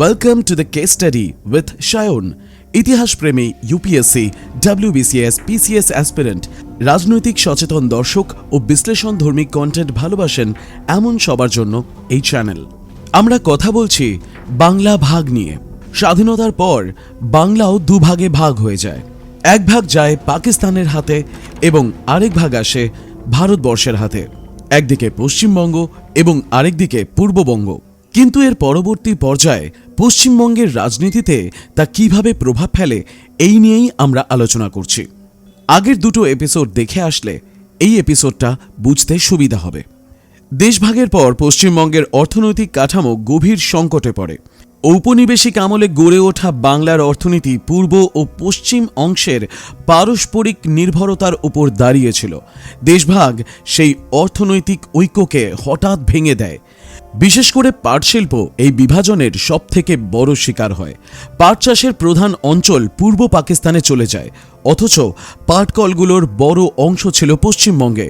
Welcome to the case study with Shayon, ইতিহাস প্রেমী UPSC, WBCS, PCS aspirant, রাজনৈতিক সচেতন দর্শক ও বিশ্লেষণধর্মী কন্টেন্ট ভালোবাসেন এমন সবার জন্য এই চ্যানেল। আমরা কথা বলছি বাংলা ভাগ নিয়ে। স্বাধীনতার পর বাংলাও দুভাগে ভাগ হয়ে যায়। এক ভাগ যায় পাকিস্তানের হাতে এবং আরেক ভাগ আসে ভারতবর্ষের হাতে। একদিকে পশ্চিমবঙ্গ এবং আরেকদিকে পূর্ববঙ্গ। কিন্তু এর পরবর্তী পর্যায়ে পশ্চিমবঙ্গের রাজনীতিতে তা কিভাবে প্রভাব ফেলে এই নিয়েই আমরা আলোচনা করছি। আগের দুটো এপিসোড দেখে আসলে এই এপিসোডটা বুঝতে সুবিধা হবে। দেশভাগের পর পশ্চিমবঙ্গের অর্থনৈতিক কাঠামো গভীর সংকটে পড়ে। ঔপনিবেশিক আমলে গড়ে ওঠা বাংলার অর্থনীতি পূর্ব ও পশ্চিম অংশের পারস্পরিক নির্ভরতার উপর দাঁড়িয়েছিল। দেশভাগ সেই অর্থনৈতিক ঐক্যকে হঠাৎ ভেঙে দেয়। বিশেষ করে পাট শিল্প এই বিভাজনের সবথেকে বড় শিকার হয়। পাট চাষের প্রধান অঞ্চল পূর্ব পাকিস্তানে চলে যায়, অথচ পাটকলগুলোর বড় অংশ ছিল পশ্চিমবঙ্গে।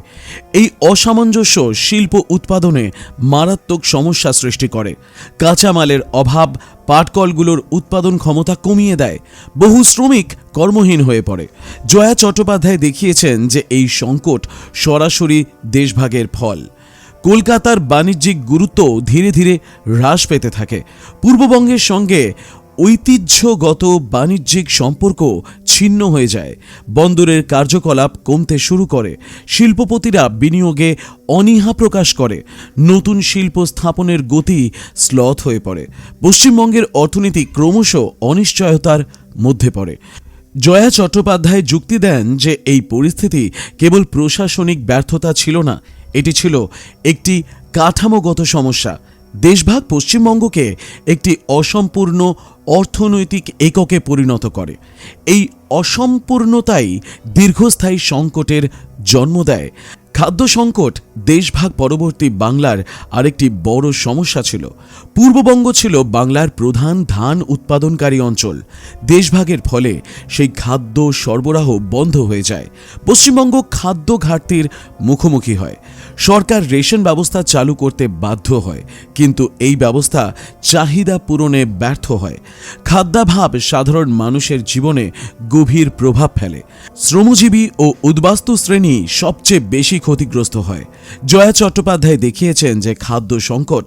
এই অসামঞ্জস্য শিল্প উৎপাদনে মারাত্মক সমস্যা সৃষ্টি করে। কাঁচামালের অভাব পাটকলগুলোর উৎপাদন ক্ষমতা কমিয়ে দেয়। বহু শ্রমিক কর্মহীন হয়ে পড়ে। জয়া চট্টোপাধ্যায় দেখিয়েছেন যে এই সংকট সরাসরি দেশভাগের ফল। কলকাতার বাণিজ্যিক গুরুত্ব ধীরে ধীরে হ্রাস পেতে থাকে। পূর্ববঙ্গের সঙ্গে ঐতিহ্যগত বাণিজ্যিক সম্পর্ক ছিন্ন হয়ে যায়। বন্দরের কার্যকলাপ কমতে শুরু করে। শিল্পপতিরা বিনিয়োগে অনীহা প্রকাশ করে। নতুন শিল্প স্থাপনের গতি শ্লথ হয়ে পড়ে। পশ্চিমবঙ্গের অর্থনীতি ক্রমশ অনিশ্চয়তার মধ্যে পড়ে। জয়া চট্টোপাধ্যায় যুক্তি দেন যে এই পরিস্থিতি কেবল প্রশাসনিক ব্যর্থতা ছিল না, এটি ছিল একটি কাঠামোগত সমস্যা। দেশভাগ পশ্চিমবঙ্গকে একটি অসম্পূর্ণ অর্থনৈতিক এককে পরিণত করে। এই অসম্পূর্ণতাই দীর্ঘস্থায়ী সংকটের জন্ম দেয়। খাদ্য সংকট দেশভাগ পরবর্তী বাংলার আরেকটি বড় সমস্যা ছিল। পূর্ববঙ্গ ছিল বাংলার প্রধান ধান উৎপাদনকারী অঞ্চল। দেশভাগের ফলে সেই খাদ্য সরবরাহ বন্ধ হয়ে যায়। পশ্চিমবঙ্গ খাদ্য ঘাটতির মুখোমুখি হয়। সরকার রেশন ব্যবস্থা চালু করতে বাধ্য হয়, কিন্তু এই ব্যবস্থা চাহিদা পূরণে ব্যর্থ হয়। খাদ্যাভাব সাধারণ মানুষের জীবনে গভীর প্রভাব ফেলে। শ্রমজীবী ও উদ্বাস্তু শ্রেণী সবচেয়ে বেশি ক্ষতিগ্রস্ত হয়। জয়া চট্টোপাধ্যায় দেখিয়েছেন যে খাদ্য সংকট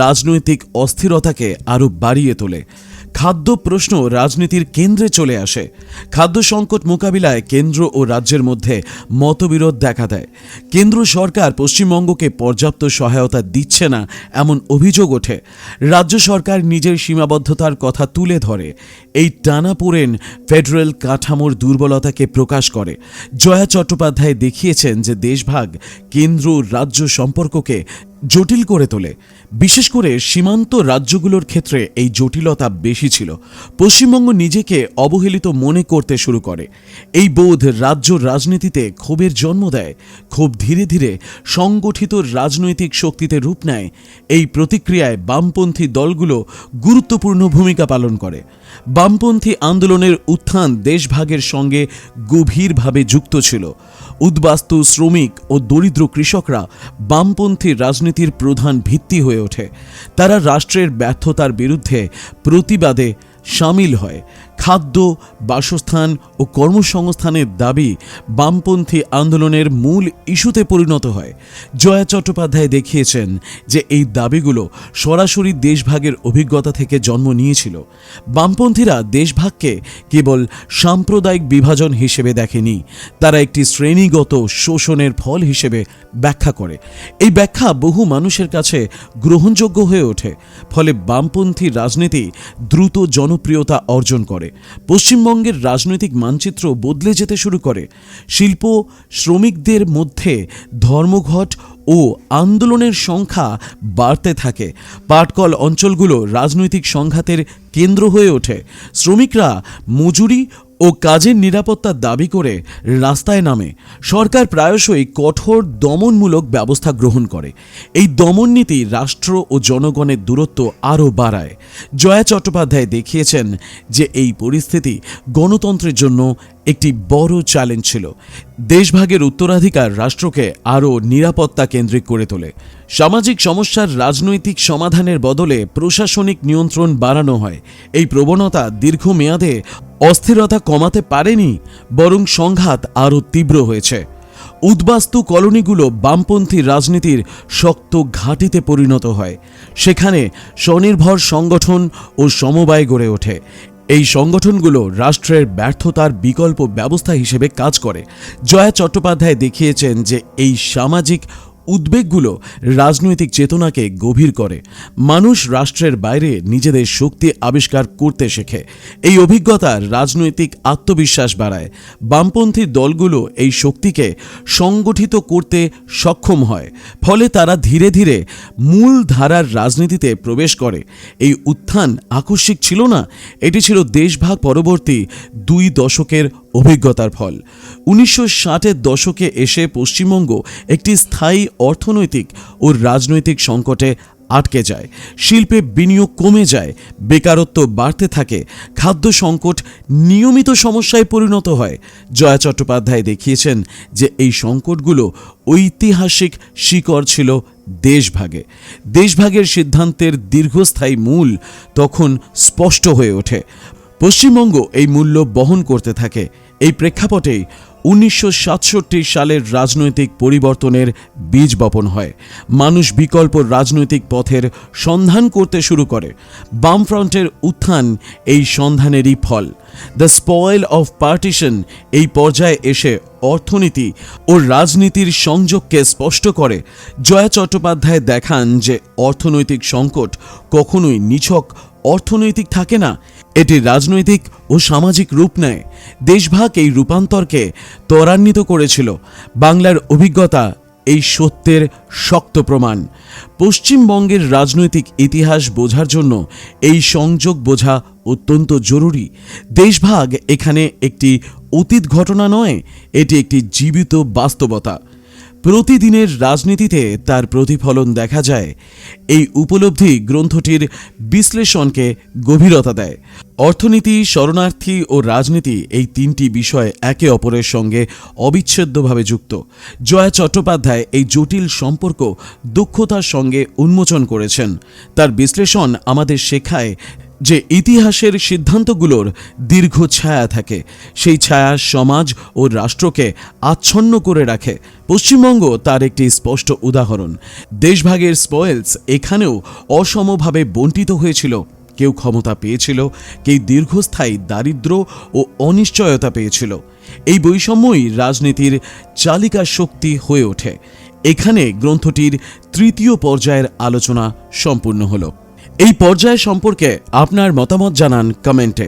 রাজনৈতিক অস্থিরতাকে আরও বাড়িয়ে তোলে। খাদ্য প্রশ্ন রাজনীতির কেন্দ্রে চলে আসে। খাদ্য সংকট মোকাবিলায় কেন্দ্র ও রাজ্যের মধ্যে মতবিরোধ দেখা দেয়। কেন্দ্র সরকার পশ্চিমবঙ্গকে পর্যাপ্ত সহায়তা দিচ্ছে না এমন অভিযোগ ওঠে। রাজ্য সরকার নিজের সীমাবদ্ধতার কথা তুলে ধরে। এই টানাপোড়েন ফেডারেল কাঠামোর দুর্বলতাকে প্রকাশ করে। জয়া চট্টোপাধ্যায় দেখিয়েছেন যে দেশভাগ কেন্দ্র রাজ্য সম্পর্ককে জটিল করে তোলে। বিশেষ করে সীমান্ত রাজ্যগুলোর ক্ষেত্রে এই জটিলতা বেশি ছিল। পশ্চিমবঙ্গ নিজেকে অবহেলিত মনে করতে শুরু করে। এই বোধ রাজ্য রাজনীতিতে ক্ষোভের জন্ম দেয়। ক্ষোভ ধীরে ধীরে সংগঠিত রাজনৈতিক শক্তিতে রূপ নেয়। এই প্রতিক্রিয়ায় বামপন্থী দলগুলো গুরুত্বপূর্ণ ভূমিকা পালন করে। বামপন্থী আন্দোলনের উত্থান দেশভাগের সঙ্গে গভীরভাবে যুক্ত ছিল। উদ্বাস্তু শ্রমিক ও দরিদ্র কৃষকরা বামপন্থী রাজনীতির প্রধান ভিত্তি হয়ে ওঠে। তারা রাষ্ট্রের ব্যর্থতার বিরুদ্ধে প্রতিবাদে সামিল হয়। খাদ্য, বাসস্থান ও কর্মসংস্থানের দাবি বামপন্থী আন্দোলনের মূল ইস্যুতে পরিণত হয়। জয়া চট্টোপাধ্যায় দেখিয়েছেন যে এই দাবিগুলো সরাসরি দেশভাগের অভিজ্ঞতা থেকে জন্ম নিয়েছিল। বামপন্থীরা দেশভাগকে কেবল সাম্প্রদায়িক বিভাজন হিসেবে দেখেনি, তারা একটি শ্রেণীগত শোষণের ফল হিসেবে ব্যাখ্যা করে। এই ব্যাখ্যা বহু মানুষের কাছে গ্রহণযোগ্য হয়ে ওঠে। ফলে বামপন্থী রাজনীতি দ্রুত জনপ্রিয়তা অর্জন করে। পশ্চিমবঙ্গের রাজনৈতিক মানচিত্র বদলে যেতে শুরু করে। শিল্প শ্রমিকদের মধ্যে ধর্মঘট ও আন্দোলনের সংখ্যা বাড়তে থাকে। পাটকল অঞ্চলগুলো রাজনৈতিক সংঘাতের কেন্দ্র হয়ে ওঠে। শ্রমিকরা মজুরি ও কাজের নিরাপত্তা দাবি করে রাস্তায় নামে। সরকার প্রায়শই কঠোর দমনমূলক ব্যবস্থা গ্রহণ করে। এই দমন নীতি রাষ্ট্র ও জনগণের দূরত্ব আরও বাড়ায়। জয়া চট্টোপাধ্যায় দেখিয়েছেন যে এই পরিস্থিতি গণতন্ত্রের জন্য একটি বড় চ্যালেঞ্জ ছিল। দেশভাগের উত্তরাধিকার রাষ্ট্রকে আরও নিরাপত্তা কেন্দ্রিক করে তোলে। সামাজিক সমস্যার রাজনৈতিক সমাধানের বদলে প্রশাসনিক নিয়ন্ত্রণ বাড়ানো হয়। এই প্রবণতা দীর্ঘমেয়াদে অস্থিরতা কমাতে পারেনি, বরং সংঘাত আরও তীব্র হয়েছে। উদ্বাস্তু কলোনিগুলো বামপন্থী রাজনীতির শক্ত ঘাঁটিতে পরিণত হয়। সেখানে স্বনির্ভর সংগঠন ও সমবায় গড়ে ওঠে। এই সংগঠনগুলো রাষ্ট্রের ব্যর্থতার বিকল্প ব্যবস্থা হিসেবে কাজ করে। জয়া চট্টোপাধ্যায় দেখিয়েছেন যে এই সামাজিক উদ্বেগগুলো রাজনৈতিক চেতনাকে গভীর করে। মানুষ রাষ্ট্রের বাইরে নিজেদের শক্তি আবিষ্কার করতে শেখে। এই অভিজ্ঞতা রাজনৈতিক আত্মবিশ্বাস বাড়ায়। বামপন্থী দলগুলো এই শক্তিকে সংগঠিত করতে সক্ষম হয়, ফলে তারা ধীরে ধীরে মূল ধারার রাজনীতিতে প্রবেশ করে। এই উত্থান আকস্মিক ছিল না, এটি ছিল দেশভাগ পরবর্তী 2 দশকের অভিজ্ঞতার ফল। 1960-এর দশকে এসে পশ্চিমবঙ্গ একটি স্থায়ী অর্থনৈতিক ও রাজনৈতিক সংকটে আটকে যায়। শিল্পে বিনিয়োগ কমে যায়, বেকারত্ব বাড়তে থাকে, খাদ্য সংকট নিয়মিত সমস্যায় পরিণত হয়। জয়া চট্টোপাধ্যায় দেখিয়েছেন যে এই সংকটগুলো ঐতিহাসিক শিকড় ছিল দেশভাগে। দেশভাগের সিদ্ধান্তের দীর্ঘস্থায়ী মূল তখন স্পষ্ট হয়ে ওঠে। পশ্চিমবঙ্গ এই মূল্য বহন করতে থাকে। এই প্রেক্ষাপটেই 1967 সালের রাজনৈতিক পরিবর্তনের বীজ বপন হয়। মানুষ বিকল্প রাজনৈতিক পথের সন্ধান করতে শুরু করে। বামফ্রন্টের উত্থান এই সন্ধানেরই ফল। দ্য স্পয়েল অফ পার্টিশন এই পর্যায়ে এসে অর্থনীতি ও রাজনীতির সংযোগকে স্পষ্ট করে। জয়া চট্টোপাধ্যায় দেখান যে অর্থনৈতিক সংকট কখনোই নিছক অর্থনৈতিক থাকে না, এটি রাজনৈতিক ও সামাজিক রূপ নেয়। দেশভাগ এই রূপান্তরকে ত্বরান্বিত করেছিল। বাংলার অভিজ্ঞতা এই সত্যের শক্ত প্রমাণ। পশ্চিমবঙ্গের রাজনৈতিক ইতিহাস বোঝার জন্য এই সংযোগ বোঝা অত্যন্ত জরুরি। দেশভাগ এখানে একটি অতীত ঘটনা নয়, এটি একটি জীবিত বাস্তবতা। প্রতিদিনের রাজনীতিতে তার প্রতিফলন দেখা যায়। এই উপলব্ধি গ্রন্থটির বিশ্লেষণকে গভীরতা দেয়। অর্থনীতি, শরণার্থী ও রাজনীতি এই 3টি বিষয় একে অপরের সঙ্গে অবিচ্ছেদ্যভাবে যুক্ত। জয়া চট্টোপাধ্যায় এই জটিল সম্পর্ক দক্ষতার সঙ্গে উন্মোচন করেছেন। তার বিশ্লেষণ আমাদের শেখায় যে ইতিহাসের সিদ্ধান্তগুলোর দীর্ঘ ছায়া থাকে। সেই ছায়া সমাজ ও রাষ্ট্রকে আচ্ছন্ন করে রাখে। পশ্চিমবঙ্গ তার একটি স্পষ্ট উদাহরণ। দেশভাগের স্পয়েলস এখানেও অসমভাবে বণ্টিত হয়েছিল। কেউ ক্ষমতা পেয়েছিল, কেউ দীর্ঘস্থায়ী দারিদ্র্য ও অনিশ্চয়তা পেয়েছিল। এই বৈষম্যই রাজনীতির চালিকা শক্তি হয়ে ওঠে। এখানে গ্রন্থটির 3য় পর্যায়ের আলোচনা সম্পূর্ণ হলো। এই পর্যায় সম্পর্কে আপনার মতামত জানান কমেন্টে।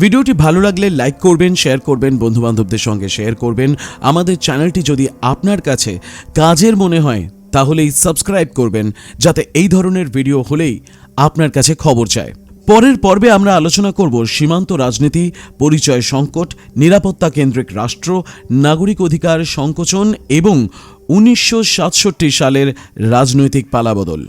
ভিডিওটি ভালো লাগলে লাইক করবেন, শেয়ার করবেন, বন্ধুবান্ধবদের সঙ্গে শেয়ার করবেন। আমাদের চ্যানেলটি যদি আপনার কাছে কাজের মনে হয় তাহলেই সাবস্ক্রাইব করবেন, যাতে এই ধরনের ভিডিও হলেই আপনার কাছে খবর যায়। পরের পর্বে আমরা আলোচনা করব সীমান্ত রাজনীতি, পরিচয় সংকট, নিরাপত্তা কেন্দ্রিক রাষ্ট্র, নাগরিক অধিকার সংকোচন এবং 1967 সালের রাজনৈতিক পালাবদল।